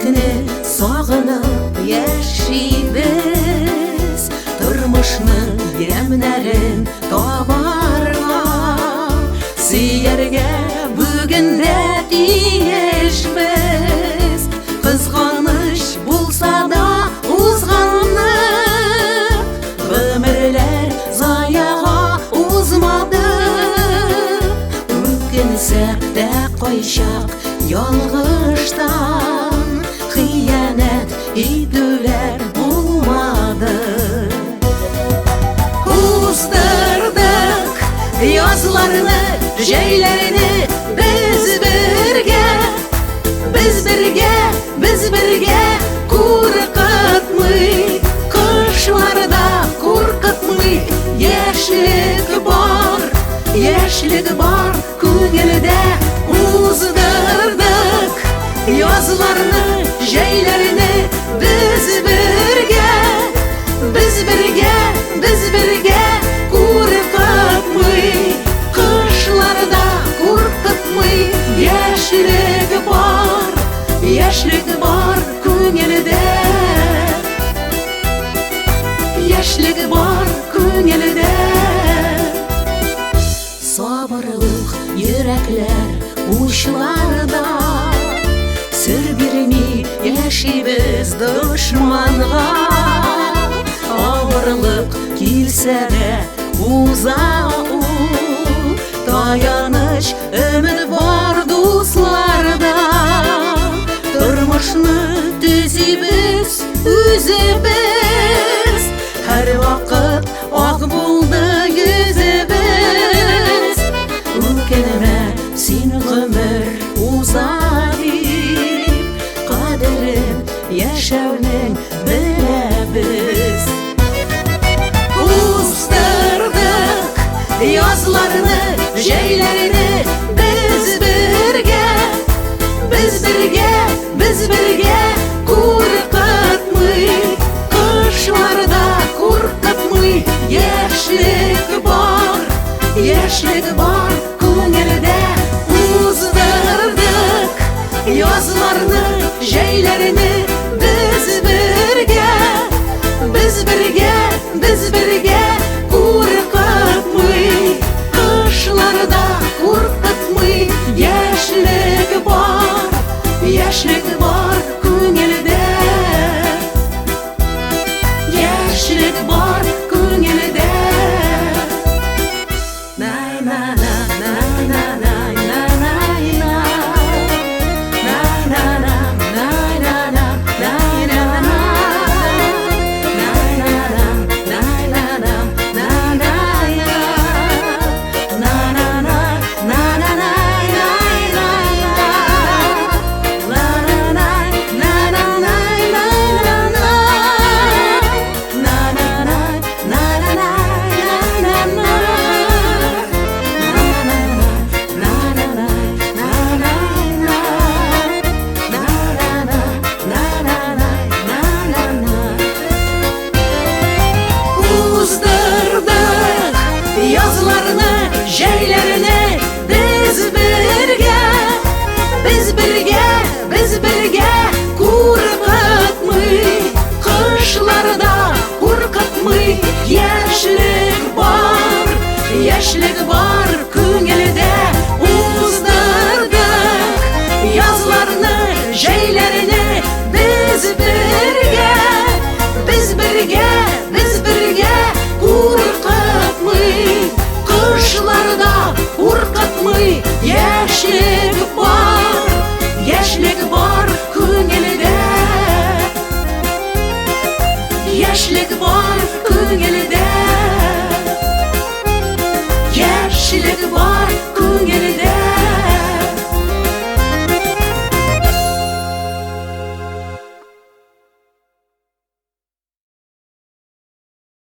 Бәлкне сагынып яшибез, тормышның ямнәрен табарга, сөяргә бүген дә тиешбез. Кызганыч булса да узганны, гомерләр заяга узмады. Үкенсәк тә кайчак ялгыштан, хыянәт итүләр булмады. Уздырдык язларны, җәйләрне без бергә, без бергә куркытмый, кышларда куркытмый. Яшьлек бар күңелдә. Уздырдык язларны, җәйләрне без бергә, куркытмый, кышларда куркытмый. Яшьлек бар күңелдә, яшьлек бар күңелдә. Сабырлык йөрәкләр учларда, сер бирми яшибез дошманга. Авырлык килсә дә уза ул, таяныч өмет бар дусларда. Тормышны төзибез үзебез, һәр вакыт ак булды йөзебез. Үкенмә син гомер уза дип, кадерен яшәүнең беләбез. Уздырдык язларны, җәйләрне без бергә, куркытмый, кышларда куркытмый. Яшьлек бар күңелдә. Уздырдык язларны, җәйләрне без бергә,